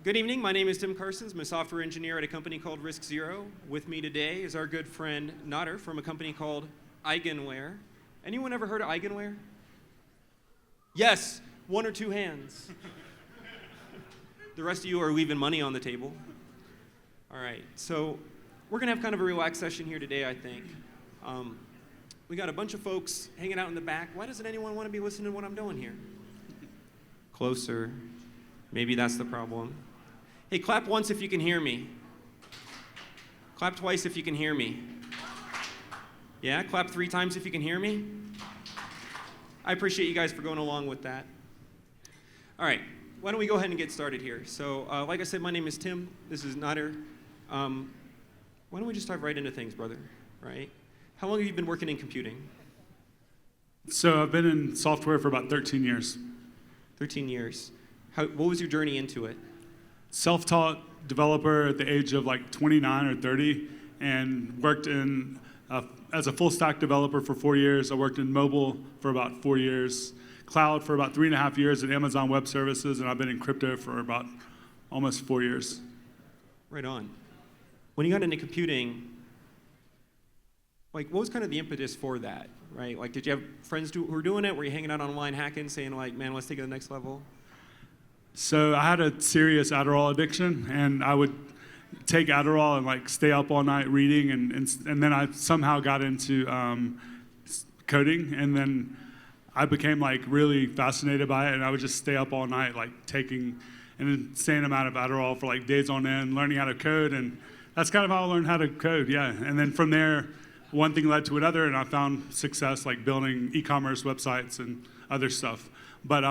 Good evening. My name is Tim Carstens. I'm a software engineer at a company called RISC Zero. With me today is our good friend Nadar from a company called EigenLabs. Anyone ever heard of EigenLabs? Yes, one or two hands. The rest of you are leaving money on the table. All right, so we're going to have kind of a relaxed session here today, I think. We got a bunch of folks hanging out in the back. Why doesn't anyone want to be listening to what I'm doing here? Closer. Maybe that's the problem. Hey, clap once if you can hear me. Clap twice if you can hear me. Yeah, clap 3 times if you can hear me. I appreciate you guys for going along with that. All right, why don't we go ahead and get started here. So, like I said, my name is Tim. This is Nadar. Why don't we just dive right into things, brother, right? How long have you been working in computing? So I've been in software for about 13 years. 13 years. What was your journey into it? Self-taught developer at the age of like 29 or 30, and worked in as a full stack developer for 4 years. I worked in mobile for about 4 years, cloud for about 3.5 years at Amazon Web Services, and I've been in crypto for about almost 4 years. Right on. When you got into computing, like, what was kind of the impetus for that, right? Like, did you have friends who were doing it? Were you hanging out online hacking, saying like, man, let's take it to the next level? So I had a serious Adderall addiction, and I would take Adderall and like stay up all night reading, and then I somehow got into coding, and then I became like really fascinated by it, and I would just stay up all night like taking an insane amount of Adderall for like days on end, learning how to code, and that's kind of how I learned how to code, yeah. And then from there, one thing led to another, and I found success like building e-commerce websites and other stuff. But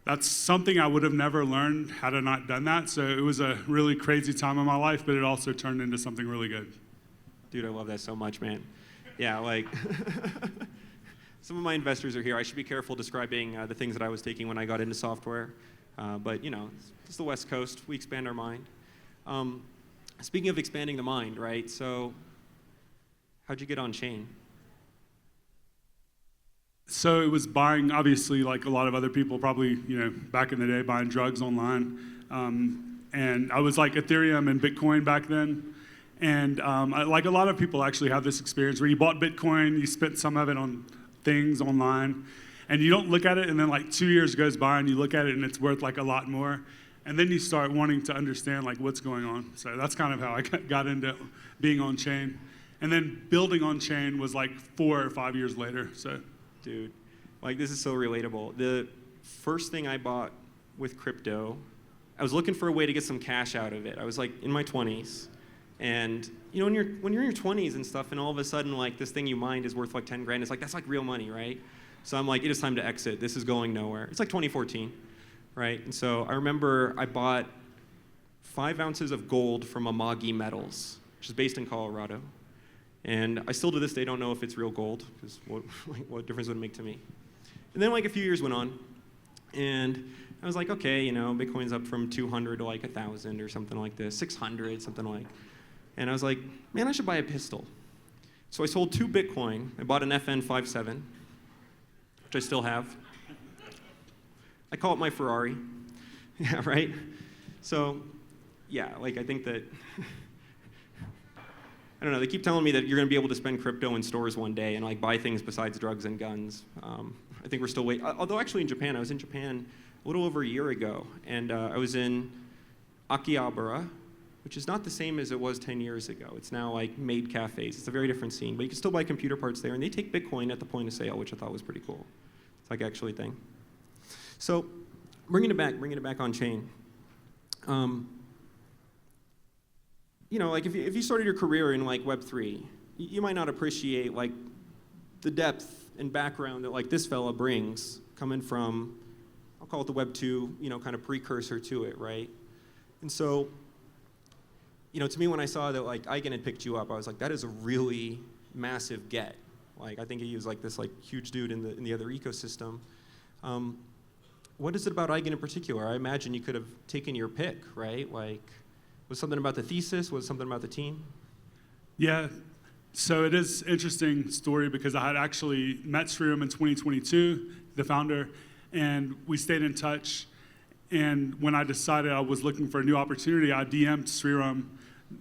that's something I would have never learned had I not done that. So it was a really crazy time in my life, but it also turned into something really good. Dude, I love that so much, man. Yeah, like, some of my investors are here. I should be careful describing the things that I was taking when I got into software. But, you know, it's the West Coast. We expand our mind. Speaking of expanding the mind, right? So how'd you get on chain? So it was buying, obviously, like a lot of other people probably, you know, back in the day, buying drugs online. And I was like Ethereum and Bitcoin back then. And like a lot of people actually have this experience where you bought Bitcoin, you spent some of it on things online, and you don't look at it, and then like 2 years goes by and you look at it and it's worth like a lot more. And then you start wanting to understand like what's going on. So that's kind of how I got into being on chain. And then building on chain was like 4 or 5 years later, so. Dude, like, this is so relatable. The first thing I bought with crypto, I was looking for a way to get some cash out of it. I was like in my 20s, and you know, when you're in your 20s and stuff, and all of a sudden like this thing you mined is worth like 10 grand, it's like, that's like real money, right? So I'm like, it is time to exit. This is going nowhere. It's like 2014, right? And so I remember I bought 5 ounces of gold from Amagi Metals, which is based in Colorado. And I still to this day don't know if it's real gold, because what difference would it make to me? And then like a few years went on, and I was like, okay, you know, Bitcoin's up from 200 to like 1,000 or something like this, 600, something like. And I was like, man, I should buy a pistol. So I sold 2 Bitcoin. I bought an FN57, which I still have. I call it my Ferrari. Yeah, right? So, yeah, like I think that, I don't know, they keep telling me that you're going to be able to spend crypto in stores one day and like buy things besides drugs and guns. I think we're still waiting. Although actually in Japan, I was in Japan a little over a year ago, and I was in Akihabara, which is not the same as it was 10 years ago. It's now like maid cafes. It's a very different scene, but you can still buy computer parts there, and they take Bitcoin at the point of sale, which I thought was pretty cool. It's like actually a thing. So bringing it back on chain. You know, like if you started your career in like Web3, you might not appreciate like the depth and background that like this fella brings, coming from, I'll call it the Web2, you know, kind of precursor to it, right? And so, you know, to me when I saw that like Eigen had picked you up, I was like, that is a really massive get. Like I think he was like this like huge dude in the other ecosystem. What is it about Eigen in particular? I imagine you could have taken your pick, right? Like, was something about the thesis? Was something about the team? Yeah, so it is an interesting story because I had actually met Sriram in 2022, the founder, and we stayed in touch. And when I decided I was looking for a new opportunity, I DM'd Sriram.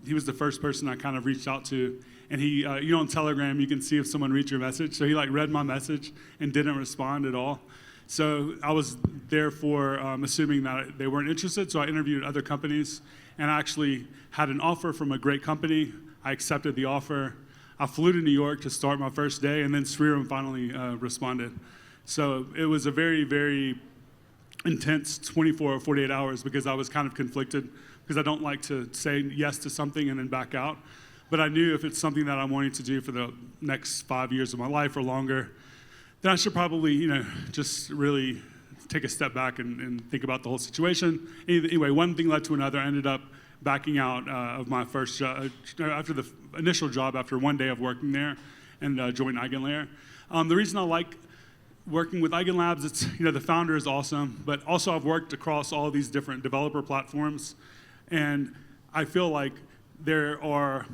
He was the first person I kind of reached out to. And he, on Telegram, you can see if someone reads your message. So he read my message and didn't respond at all. So I was therefore assuming that they weren't interested. So I interviewed other companies and I actually had an offer from a great company. I accepted the offer. I flew to New York to start my first day, and then Sriram finally responded. So it was a very, very intense 24 or 48 hours because I was kind of conflicted because I don't like to say yes to something and then back out. But I knew if it's something that I'm wanting to do for the next 5 years of my life or longer, then I should probably, just really take a step back and think about the whole situation. Anyway, one thing led to another. I ended up backing out of my first job, after the initial job, after one day of working there, and joined EigenLayer. The reason I like working with EigenLabs, it's, the founder is awesome, but also I've worked across all these different developer platforms, and I feel like there are,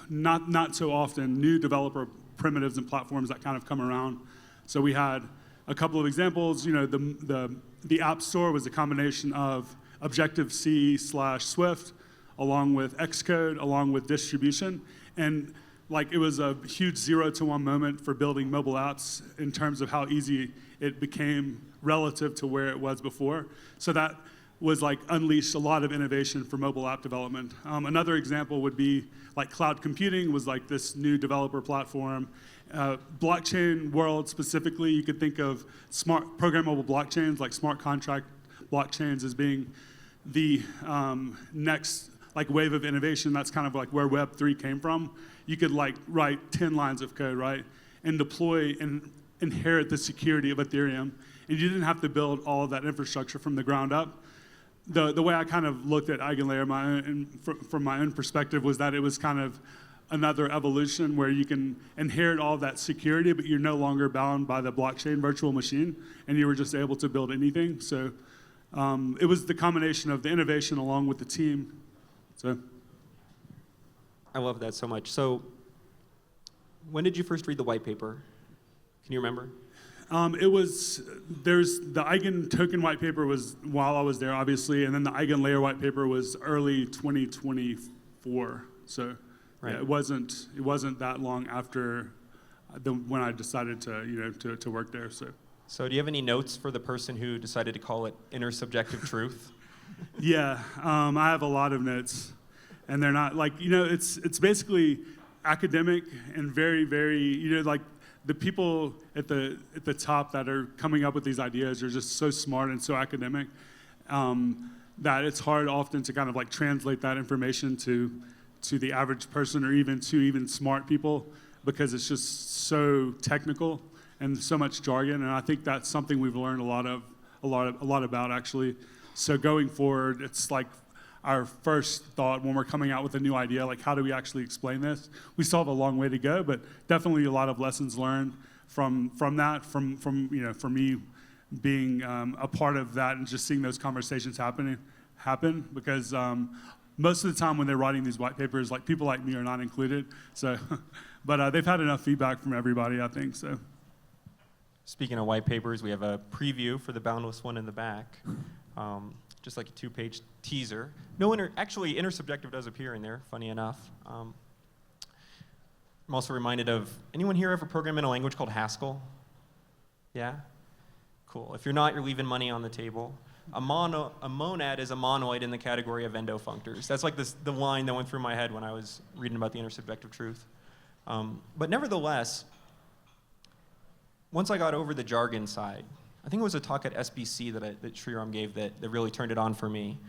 not so often new developer primitives and platforms that kind of come around. So we had a couple of examples. The App Store was a combination of Objective-C/Swift, along with Xcode, along with distribution, and it was a huge 0 to 1 moment for building mobile apps in terms of how easy it became relative to where it was before. So that was unleashed a lot of innovation for mobile app development. Another example would be cloud computing was this new developer platform. Blockchain world specifically, you could think of smart programmable blockchains like smart contract blockchains as being the next wave of innovation. That's kind of where Web3 came from. You could write 10 lines of code, right, and deploy and inherit the security of Ethereum, and you didn't have to build all of that infrastructure from the ground up. The way I kind of looked at EigenLayer from my own perspective was that it was kind of another evolution where you can inherit all of that security, but you're no longer bound by the blockchain virtual machine, and you were just able to build anything. So it was the combination of the innovation along with the team. So I love that so much. So when did you first read the white paper? Can you remember? There's the Eigen token white paper was while I was there, obviously, and then the EigenLayer white paper was early 2024. So right. Yeah, it wasn't that long after when I decided to work there. So do you have any notes for the person who decided to call it intersubjective truth? Yeah, I have a lot of notes, and they're not it's basically academic and very, very the people at the top that are coming up with these ideas are just so smart and so academic that it's hard often to kind of translate that information to the average person or even to smart people because it's just so technical and so much jargon. And I think that's something we've learned a lot about actually. So going forward, it's our first thought when we're coming out with a new idea, how do we actually explain this? We still have a long way to go, but definitely a lot of lessons learned from that, from me being a part of that and just seeing those conversations happen because most of the time when they're writing these white papers, people like me are not included. So, but they've had enough feedback from everybody, I think. So. Speaking of white papers, we have a preview for the Boundless one in the back. Just a 2-page teaser. Actually, intersubjective does appear in there, funny enough. I'm also reminded of, anyone here ever program in a language called Haskell? Yeah? Cool. If you're not, you're leaving money on the table. A monad is a monoid in the category of endofunctors. That's the line that went through my head when I was reading about the intersubjective truth. But nevertheless, once I got over the jargon side, I think it was a talk at SBC that Sriram gave that really turned it on for me.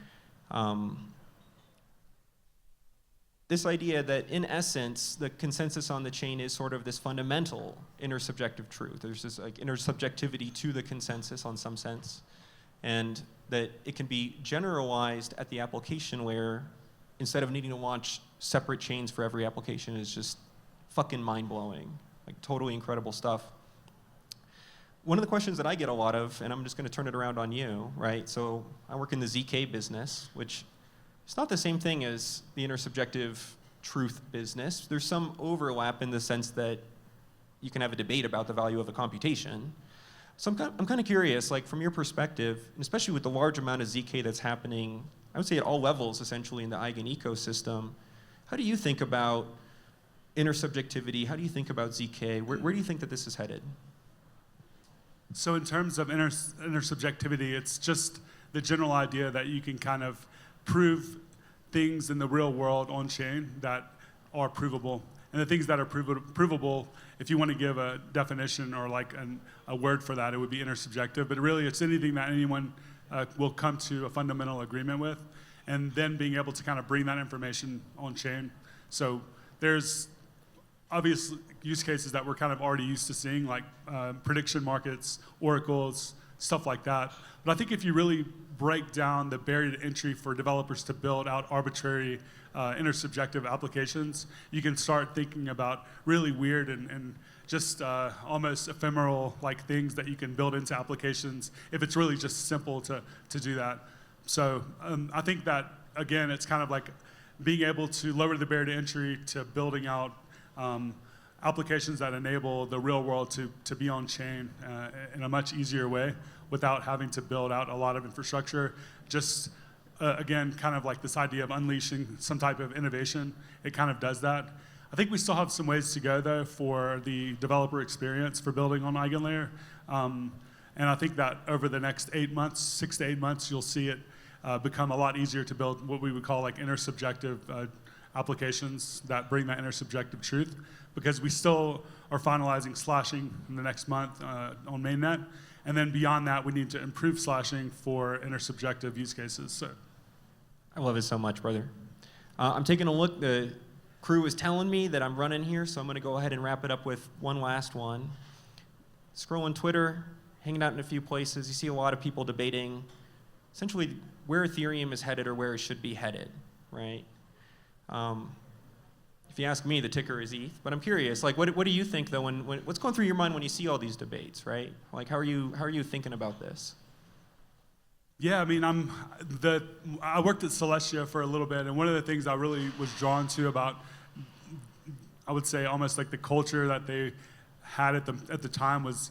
This idea that, in essence, the consensus on the chain is sort of this fundamental intersubjective truth. There's this intersubjectivity to the consensus on some sense, and that it can be generalized at the application layer instead of needing to launch separate chains for every application is just fucking mind-blowing, totally incredible stuff. One of the questions that I get a lot of, and I'm just going to turn it around on you, right? So I work in the ZK business, which is not the same thing as the intersubjective truth business. There's some overlap in the sense that you can have a debate about the value of a computation. So I'm kind of curious, like from your perspective, and especially with the large amount of ZK that's happening, I would say at all levels essentially in the Eigen ecosystem, how do you think about intersubjectivity? How do you think about ZK? Where do you think that this is headed? So in terms of intersubjectivity, it's just the general idea that you can kind of prove things in the real world on chain that are provable. And the things that are provable, if you want to give a definition or like a word for that, it would be intersubjective. But really, it's anything that anyone will come to a fundamental agreement with, and then being able to kind of bring that information on chain. So there's obvious use cases that we're kind of already used to seeing, like prediction markets, oracles, stuff like that. But I think if you really break down the barrier to entry for developers to build out arbitrary intersubjective applications, you can start thinking about really weird and just almost ephemeral like things that you can build into applications if it's really just simple to do that. So I think that, again, it's kind of like being able to lower the barrier to entry to building out applications that enable the real world to be on chain in a much easier way without having to build out a lot of infrastructure. Just again, kind of like this idea of unleashing some type of innovation, it kind of does that. I think we still have some ways to go though for the developer experience for building on EigenLayer. And I think that over the next 8 months, 6 to 8 months, you'll see it become a lot easier to build what we would call like intersubjective applications that bring that intersubjective truth, because we still are finalizing slashing in the next month on mainnet. And then beyond that, we need to improve slashing for intersubjective use cases. So, I love it so much, brother. I'm taking a look. The crew is telling me that I'm running here, so I'm going to go ahead and wrap it up with one last one. Scrolling Twitter, hanging out in a few places, you see a lot of people debating essentially where Ethereum is headed or where it should be headed, right? If you ask me, the ticker is ETH, but I'm curious, like, what do you think though? What's going through your mind when you see all these debates, right? Like, how are you thinking about this? Yeah, I mean, I worked at Celestia for a little bit, and one of the things I really was drawn to about, I would say, almost like the culture that they had at the time was,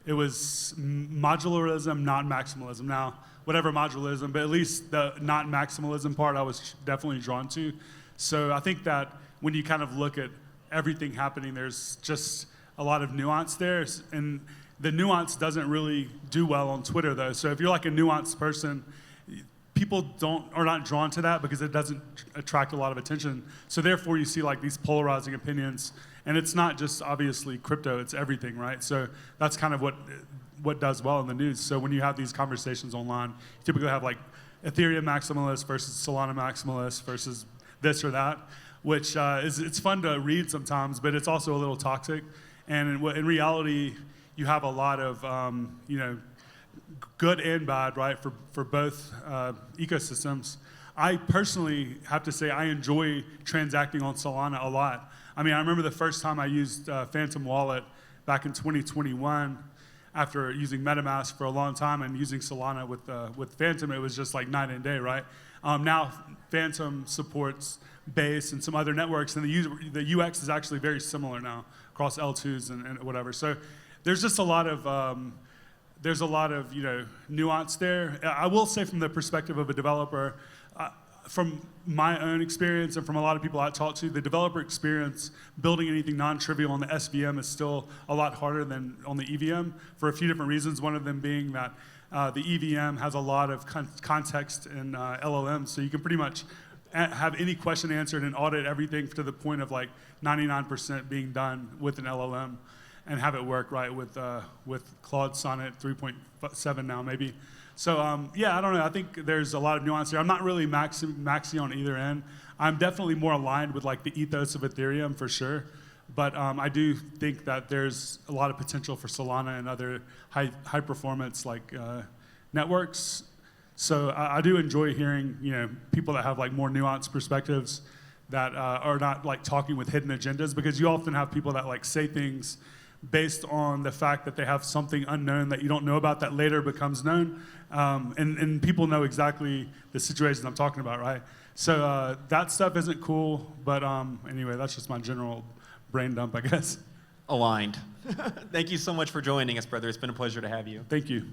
it was modularism, not maximalism. Now, whatever modularism, but at least the not maximalism part, I was definitely drawn to. So I think that when you kind of look at everything happening, there's just a lot of nuance there. And the nuance doesn't really do well on Twitter, though. So if you're like a nuanced person, people are not drawn to that because it doesn't attract a lot of attention. So therefore, you see like these polarizing opinions. And it's not just obviously crypto, it's everything, right? So that's kind of what does well in the news. So when you have these conversations online, you typically have like Ethereum maximalist versus Solana maximalist versus this or that, which it's fun to read sometimes, but it's also a little toxic. And in reality, you have a lot of good and bad, right, for both ecosystems. I personally have to say I enjoy transacting on Solana a lot. I mean, I remember the first time I used Phantom Wallet back in 2021 after using MetaMask for a long time and using Solana with Phantom. It was just like night and day, right? Now Phantom supports Base and some other networks, and the UX is actually very similar now across L2s and whatever. So there's just a lot of nuance there. I will say from the perspective of a developer, from my own experience and from a lot of people I talk to, the developer experience building anything non-trivial on the SVM is still a lot harder than on the EVM for a few different reasons. One of them being that the EVM has a lot of context in LLMs, so you can pretty much have any question answered and audit everything to the point of like 99% being done with an LLM and have it work right with Claude Sonnet 3.7 now maybe. So yeah, I don't know. I think there's a lot of nuance here. I'm not really maxi on either end. I'm definitely more aligned with like the ethos of Ethereum for sure. But I do think that there's a lot of potential for Solana and other high performance like networks. So I do enjoy hearing people that have like more nuanced perspectives that are not like talking with hidden agendas, because you often have people that like say things based on the fact that they have something unknown that you don't know about that later becomes known. And people know exactly the situations I'm talking about, right? So that stuff isn't cool, but anyway, that's just my general brain dump, I guess. aligned. Thank you so much for joining us, brother. It's been a pleasure to have you. Thank you.